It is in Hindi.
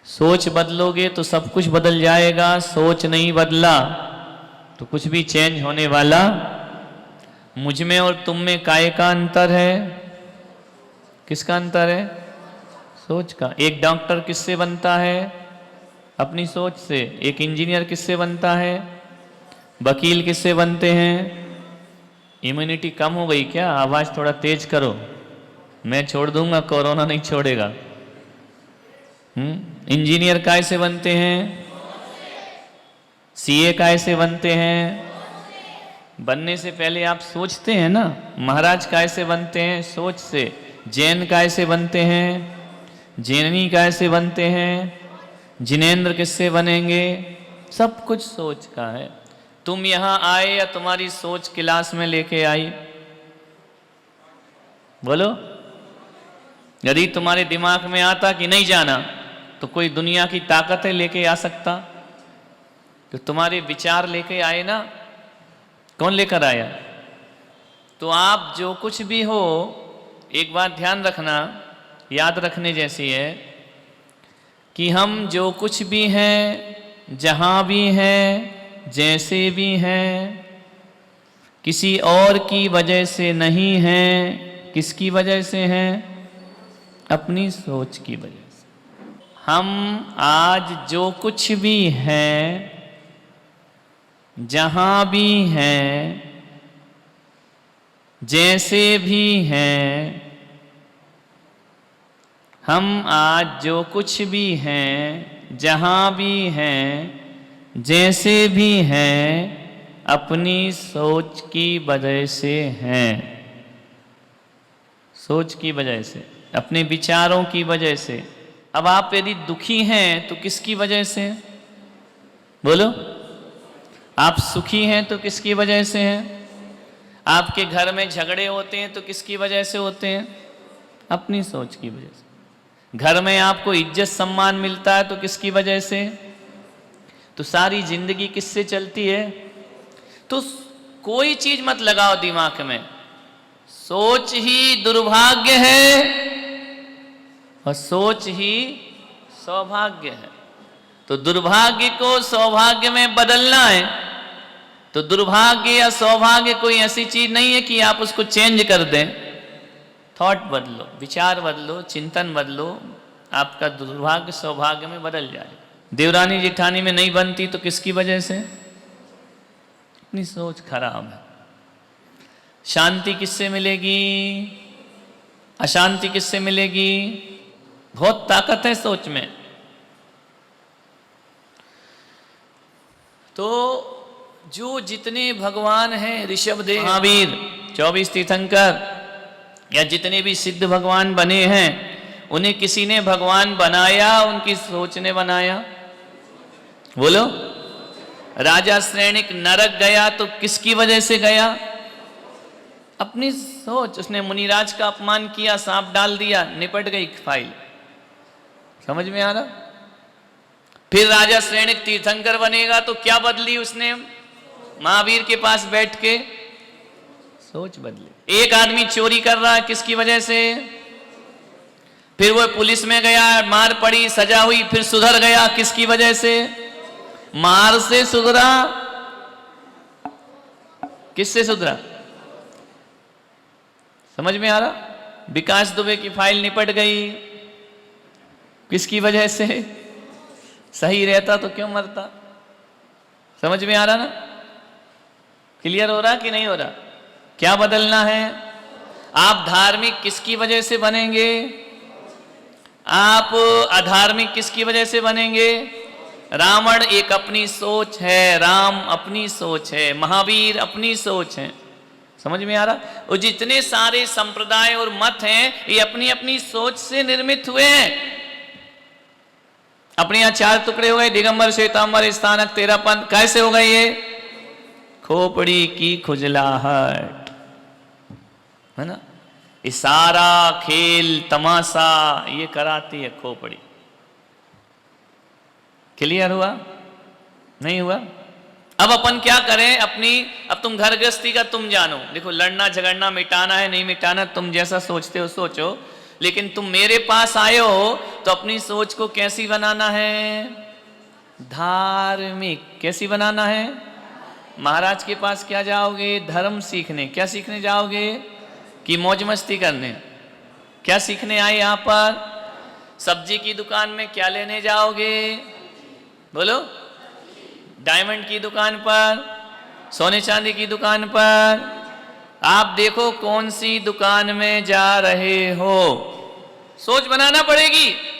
सोच बदलोगे तो सब कुछ बदल जाएगा, सोच नहीं बदला तो कुछ भी चेंज होने वाला। मुझ में और तुम में काय का अंतर है? किसका अंतर है? सोच का। एक डॉक्टर किससे बनता है? अपनी सोच से। एक इंजीनियर किससे बनता है? वकील किससे बनते हैं? इम्यूनिटी कम हो गई क्या? आवाज थोड़ा तेज करो, मैं छोड़ दूंगा, कोरोना नहीं छोड़ेगा। इंजीनियर काय से बनते हैं? सीए काय से बनते हैं? बनने से पहले आप सोचते हैं ना। महाराज काय से बनते हैं? सोच से। जैन काय से बनते हैं? जैनी काय से बनते हैं? जिनेंद्र किससे बनेंगे? सब कुछ सोच का है। तुम यहां आए या तुम्हारी सोच क्लास में लेके आई? बोलो। यदि तुम्हारे दिमाग में आता कि नहीं जाना, तो कोई दुनिया की ताकत है लेके आ सकता? तो तुम्हारे विचार लेके आए ना। कौन लेकर आया? तो आप जो कुछ भी हो, एक बात ध्यान रखना, याद रखने जैसी है कि हम जो कुछ भी हैं, जहां भी हैं, जैसे भी हैं, किसी और की वजह से नहीं हैं। किसकी वजह से हैं? अपनी सोच की वजह से। हम आज जो कुछ भी हैं, जहां भी हैं, जैसे भी हैं, हम आज जो कुछ भी हैं, जहां भी हैं, जैसे भी हैं, अपनी सोच की वजह से हैं। सोच की वजह से, अपने विचारों की वजह से। अब आप यदि दुखी हैं तो किसकी वजह से? बोलो। आप सुखी हैं तो किसकी वजह से हैं? आपके घर में झगड़े होते हैं तो किसकी वजह से होते हैं? अपनी सोच की वजह से। घर में आपको इज्जत सम्मान मिलता है तो किसकी वजह से? तो सारी जिंदगी किससे चलती है? तो कोई चीज मत लगाओ दिमाग में, सोच ही दुर्भाग्य है और सोच ही सौभाग्य है। तो दुर्भाग्य को सौभाग्य में बदलना है। तो दुर्भाग्य या सौभाग्य कोई ऐसी चीज नहीं है कि आप उसको चेंज कर दें। थॉट बदलो, विचार बदलो, चिंतन बदलो, आपका दुर्भाग्य सौभाग्य में बदल जाए। देवरानी जिठानी में नहीं बनती तो किसकी वजह से? अपनी सोच खराब है। शांति किससे मिलेगी? अशांति किससे मिलेगी? बहुत ताकत है सोच में। तो जो जितने भगवान हैं, ऋषभदेव, महावीर, 24 तीर्थंकर या जितने भी सिद्ध भगवान बने हैं, उन्हें किसी ने भगवान बनाया? उनकी सोच ने बनाया? बोलो। राजा श्रेणिक नरक गया तो किसकी वजह से गया? अपनी सोच। उसने मुनिराज का अपमान किया, सांप डाल दिया, निपट गई फाइल। समझ में आ रहा? फिर राजा श्रेणिक तीर्थंकर बनेगा तो क्या बदली उसने? महावीर के पास बैठ के सोच बदली। एक आदमी चोरी कर रहा है, किसकी वजह से? फिर वो पुलिस में गया, मार पड़ी, सजा हुई, फिर सुधर गया, किसकी वजह से? मार से सुधरा? किससे सुधरा? समझ में आ रहा? विकास दुबे की फाइल निपट गई, किसकी वजह से? सही रहता तो क्यों मरता? समझ में आ रहा ना? क्लियर हो रहा कि नहीं हो रहा? क्या बदलना है? आप धार्मिक किसकी वजह से बनेंगे? आप अधार्मिक किसकी वजह से बनेंगे? रावण एक अपनी सोच है, राम अपनी सोच है, महावीर अपनी सोच है। समझ में आ रहा? और जितने सारे संप्रदाय और मत हैं, ये अपनी अपनी सोच से निर्मित हुए हैं। अपने यहां 4 टुकड़े हो गए, दिगंबर, श्वेतांबर, स्थानक, तेरापंथ। कैसे हो गए ये? खोपड़ी की खुजलाहट, है ना? इशारा, खेल, तमाशा ये कराती है खोपड़ी। क्लियर हुआ? नहीं हुआ? अब अपन क्या करें? अब तुम घर गृहस्थी का तुम जानो। देखो, लड़ना झगड़ना मिटाना है नहीं मिटाना, तुम जैसा सोचते हो सोचो, लेकिन तुम मेरे पास आए हो तो अपनी सोच को कैसी बनाना है? धार्मिक। कैसी बनाना है? महाराज के पास क्या जाओगे? धर्म सीखने। क्या सीखने जाओगे? कि मौज मस्ती करने? क्या सीखने आए यहां पर? सब्जी की दुकान में क्या लेने जाओगे? बोलो। डायमंड की दुकान पर, सोने चांदी की दुकान पर। आप देखो कौन सी दुकान में जा रहे हो, सोच बनाना पड़ेगी।